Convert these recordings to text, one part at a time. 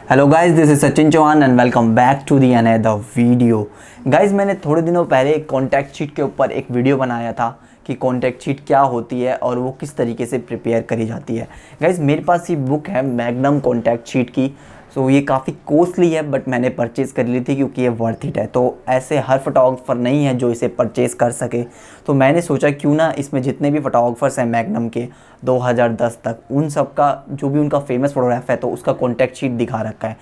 Hello guys, this is Sachin Chauhan and welcome back to the another video. Guys, मैंने थोड़े दिनों पहले कॉन्टैक्ट शीट के ऊपर एक वीडियो बनाया था कि कॉन्टैक्ट शीट क्या होती है और वो किस तरीके से प्रिपेयर करी जाती है। गाइस, मेरे पास ये बुक है मैग्नम कॉन्टैक्ट शीट की। सो ये काफ़ी कॉस्टली है बट मैंने परचेज़ कर ली थी क्योंकि ये वर्थ इट है। तो ऐसे हर फोटोग्राफर नहीं है जो इसे परचेज़ कर सके, तो मैंने सोचा क्यों ना इसमें जितने भी फोटोग्राफर्स हैं मैग्नम के 2010 तक, उन सब का जो भी उनका फेमस फोटोग्राफ है तो उसका कॉन्टैक्ट शीट दिखा रखा है।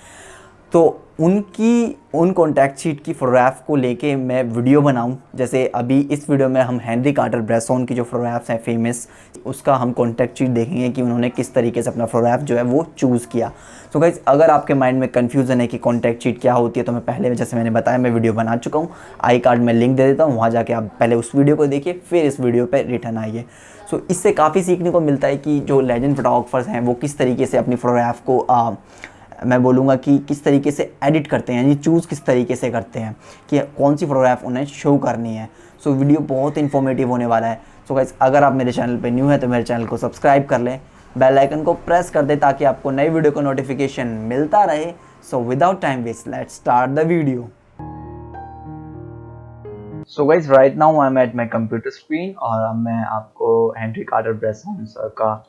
तो उन कॉन्टैक्ट शीट की फ़ोटोग्राफ को लेके मैं वीडियो बनाऊं। जैसे अभी इस वीडियो में हम हेनरी कार्टर ब्रेसोन की जो फ़ोटोग्राफ्स हैं फेमस, उसका हम कॉन्टैक्ट शीट देखेंगे कि उन्होंने किस तरीके से अपना फ़ोटोग्राफ जो है वो चूज़ किया। सो गाइस, अगर आपके माइंड में कन्फ्यूज़न है कि कॉन्टैक्ट शीट क्या होती है, तो मैं पहले जैसे मैंने बताया मैं वीडियो बना चुका हूँ। आई कार्ड में लिंक दे देता हूँ, वहाँ जाके आप पहले उस वीडियो को देखिए फिर इस वीडियो पर रिटर्न आइए। सो इससे काफ़ी सीखने को मिलता है कि जो लेजेंड फोटोग्राफर्स हैं वो किस तरीके से अपनी फ़ोटोग्राफ को मैं बोलूँगा कि किस तरीके से एडिट करते हैं, यानी चूज़ किस तरीके से करते हैं कि कौन सी फ़ोटोग्राफ उन्हें शो करनी है। सो वीडियो बहुत इन्फॉर्मेटिव होने वाला है। सो गाइस, अगर आप मेरे चैनल पे न्यू है तो मेरे चैनल को सब्सक्राइब कर लें, बेल आइकन को प्रेस कर दें ताकि आपको नई वीडियो का नोटिफिकेशन मिलता रहे। So without time waste, let's start the video. So guys, right now I am at my computer screen और अब मैं आपको हेनरी कार्टर ब्रेसन सर का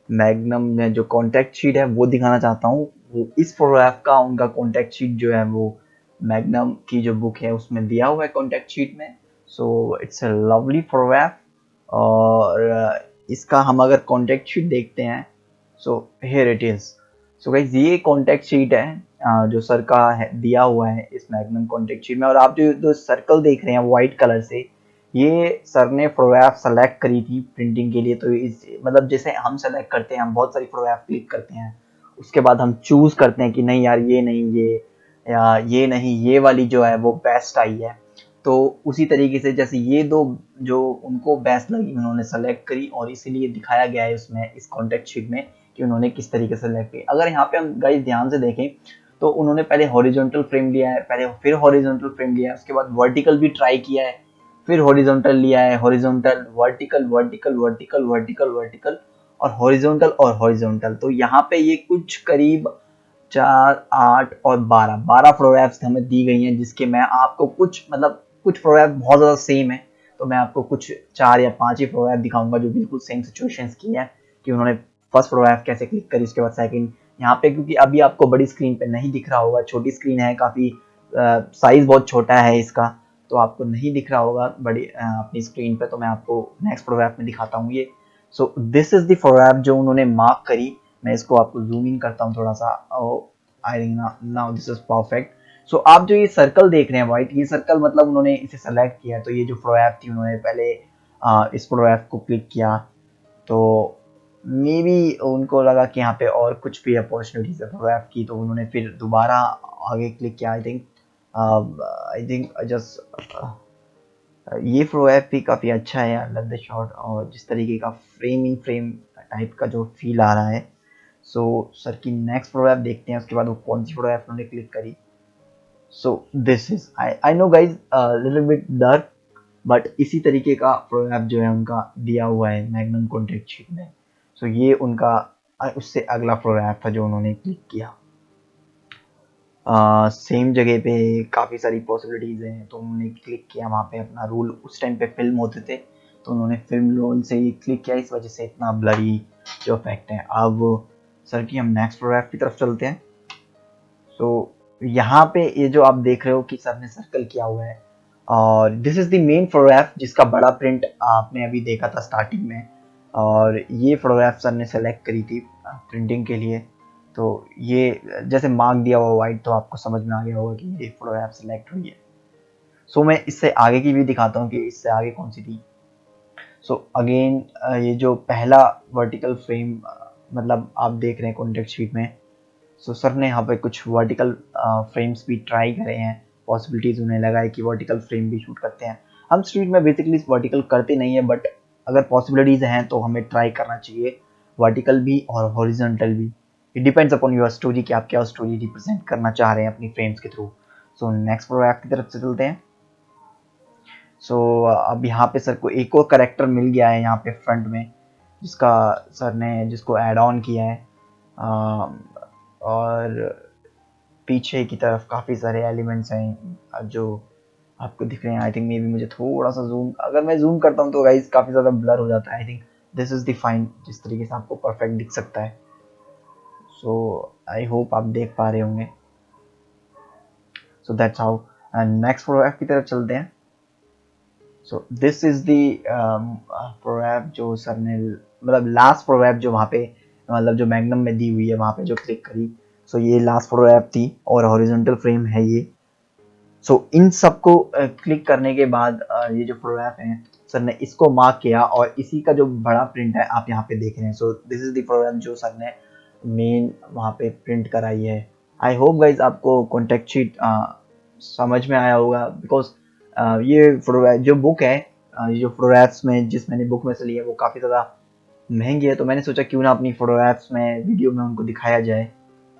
मैग्नम में जो कॉन्टैक्ट शीट है वो दिखाना चाहता हूँ। वो इस फोटोग्राफ का उनका कॉन्टैक्ट शीट जो है वो मैग्नम की जो बुक है उसमें दिया हुआ है कॉन्टैक्ट शीट में। So it's a lovely photograph. और इसका हम अगर कॉन्टैक्ट शीट देखते हैं, so here it is. So guys, ये कॉन्टैक्ट शीट है जो सर का है दिया हुआ है इस मैग्नम कॉन्टैक्ट शीट में। और आप जो सर्कल देख रहे हैं वाइट कलर से, ये सर ने फोटोग्राफ सेलेक्ट करी थी प्रिंटिंग के लिए। तो इस मतलब जैसे हम सेलेक्ट करते हैं, हम बहुत सारी फोटोग्राफ क्लिक करते हैं, उसके बाद हम चूज करते हैं कि नहीं यार ये नहीं, ये या ये नहीं, ये वाली जो है वो बेस्ट आई है। तो उसी तरीके से जैसे ये दो जो उनको बेस्ट लगी उन्होंने सेलेक्ट करी और इसीलिए दिखाया गया है उसमें इस कॉन्टैक्ट शीट में कि उन्होंने किस तरीके से सेलेक्ट की। अगर यहाँ पे हम गाइस ध्यान से देखें तो उन्होंने पहले हॉरिजॉन्टल फ्रेम लिया है, पहले फिर हॉरिजॉन्टल फ्रेम लिया है, उसके बाद वर्टिकल भी ट्राई किया है, फिर हॉरिजॉन्टल लिया है, horizontal vertical vertical vertical vertical vertical और हॉरिजॉन्टल। तो यहाँ पे ये कुछ करीब 4, 8 और 12 फोटोग्राफ्स हमें दी गई हैं, जिसके मैं आपको कुछ फोटोग्राफ बहुत ज़्यादा सेम है तो मैं आपको कुछ 4 या 5 ही फोटोग्राफ दिखाऊंगा जो बिल्कुल सेम सिचुएशंस की है कि उन्होंने फर्स्ट फोटोग्राफ कैसे क्लिक करी, उसके बाद सेकंड। यहाँ पे क्योंकि अभी आपको बड़ी स्क्रीन पे नहीं दिख रहा होगा, छोटी स्क्रीन है काफ़ी, साइज़ बहुत छोटा है इसका, तो आपको नहीं दिख रहा होगा बड़ी अपनी स्क्रीन पे। तो मैं आपको नेक्स्ट फोटोग्राफ में दिखाता हूँ ये। So this is the photograph जो उन्होंने मार्क करी। मैं इसको आपको जूम इन करता हूँ थोड़ा सा। I think now this is perfect. So आप जो ये सर्कल देख रहे हैं व्हाइट, ये सर्कल मतलब उन्होंने इसे सेलेक्ट किया है। तो ये जो फोटोग्राफ थी उन्होंने पहले इस फोटोग्राफ को क्लिक किया, तो मे बी उनको लगा कि यहाँ पे और कुछ भी अपॉर्चुनिटीज है फोटोग्राफ की, तो उन्होंने फिर दोबारा आगे क्लिक किया। आई थिंक जस्ट ये फोटोग्राफ भी काफ़ी अच्छा है, आई लव द शॉट और जिस तरीके का फ्रेम टाइप का जो फील आ रहा है। सो सर की नेक्स्ट फोटोग्राफ देखते हैं, उसके बाद वो कौन सी फोटोग्राफ उन्होंने क्लिक करी। So this is, I know guys little bit dark, but इसी तरीके का फोटोग्राफ जो है उनका दिया हुआ है मैग्नम कॉन्टैक्ट शीट में। सो ये उनका उससे अगला फोटोग्राफ था जो उन्होंने क्लिक किया। सेम जगह पे काफ़ी सारी पॉसिबिलिटीज़ हैं, तो उन्होंने क्लिक किया वहाँ पे अपना रोल। उस टाइम पे फिल्म होते थे तो उन्होंने फिल्म रोल से ही क्लिक किया, इस वजह से इतना ब्लरी जो इफेक्ट है। अब सर की हम नेक्स्ट फोटोग्राफ की तरफ चलते हैं। सो यहाँ पे ये जो आप देख रहे हो कि सर ने सर्कल किया हुआ है और this is the main photograph जिसका बड़ा प्रिंट आपने अभी देखा था स्टार्टिंग में। और ये फोटोग्राफ सर ने सेलेक्ट करी थी प्रिंटिंग के लिए। तो ये जैसे मार्क दिया हुआ वाइट, तो आपको समझ में आ गया होगा कि ये फोटोग्राफ सेलेक्ट हुई है। सो मैं इससे आगे की भी दिखाता हूँ कि इससे आगे कौन सी थी। सो अगेन ये जो पहला वर्टिकल फ्रेम मतलब आप देख रहे हैं कॉन्टेक्स्ट शीट में, सो सर ने यहाँ पे कुछ वर्टिकल फ्रेम्स भी ट्राई करे हैं। पॉसिबिलिटीज़ उन्हें लगा है कि वर्टिकल फ्रेम भी शूट करते हैं। हम स्ट्रीट में बेसिकली वर्टिकल करते नहीं है, बट अगर पॉसिबिलिटीज़ हैं तो हमें ट्राई करना चाहिए वर्टिकल भी और हॉरिजॉन्टल भी। It depends upon your story कि आप क्या स्टोरी रिप्रेजेंट करना चाह रहे हैं अपनी फ्रेम्स के थ्रू। सो नेक्स्ट फोटोग्राफ की तरफ से चलते हैं। सो अब यहाँ पे सर को एक और करेक्टर मिल गया है यहाँ पे फ्रंट में, जिसका सर ने जिसको ऐड ऑन किया है। और पीछे की तरफ काफ़ी सारे एलिमेंट्स हैं जो आपको दिख रहे हैं। आई थिंक मे बी मुझे थोड़ा सा जूम, अगर मैं जूम करता हूँ तो गाइस काफ़ी ज़्यादा ब्लर हो जाता है। I think this is the fine, जिस तरीके से आपको परफेक्ट दिख सकता है। सो आई होप आप देख पा रहे होंगे। So that's how. And next photograph की तरफ चलते हैं। सो दिस इज दी प्रोएप जो सर ने, मतलब लास्ट प्रोएप जो वहाँ पे, मतलब जो मैग्नम में दी हुई है वहाँ पे जो क्लिक करी। सो ये लास्ट प्रोएप थी और हॉरिजॉन्टल फ्रेम है ये। सो इन सबको क्लिक करने के बाद ये जो प्रोएप है सर ने इसको मार्क किया और इसी का जो बड़ा प्रिंट है आप यहाँ पे देख रहे हैं। सो दिस इज द प्रोएप जो सर ने मेन वहाँ पे प्रिंट कराई है। आई होप गाइज आपको कॉन्टेक्ट शीट समझ में आया होगा, बिकॉज ये जो बुक है, ये जो फोटोग्राफ्स में जिस मैंने बुक में से ली है वो काफ़ी ज़्यादा महंगी है। तो मैंने सोचा क्यों ना अपनी फोटोग्राफ्स में वीडियो में उनको दिखाया जाए।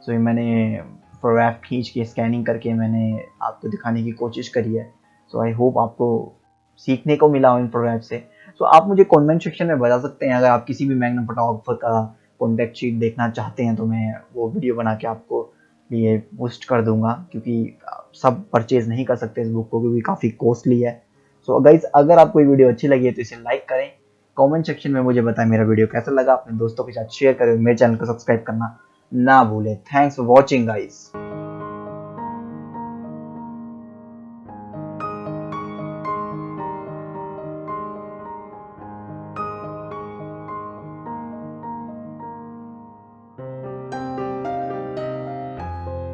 सो ये मैंने फोटोग्राफ खींच के स्कैनिंग करके मैंने आपको दिखाने की कोशिश करी है। सो आई होप आपको सीखने को मिला हो इन फोटोग्राफ से। सो आप मुझे कमेंट सेक्शन में बता सकते हैं, अगर आप किसी भी मैग्नम फोटोग्राफर का कॉन्टैक्ट शीट देखना चाहते हैं तो मैं वो वीडियो बना के आपको लिए पोस्ट कर दूंगा, क्योंकि सब परचेज नहीं कर सकते इस बुक को क्योंकि काफ़ी कॉस्टली है। सो गाइज अगर आपको ये वीडियो अच्छी लगी है तो इसे लाइक करें, कमेंट सेक्शन में मुझे बताएं मेरा वीडियो कैसा लगा, अपने दोस्तों के साथ शेयर करें, मेरे चैनल को सब्सक्राइब करना ना भूलें। Thanks for watching guys.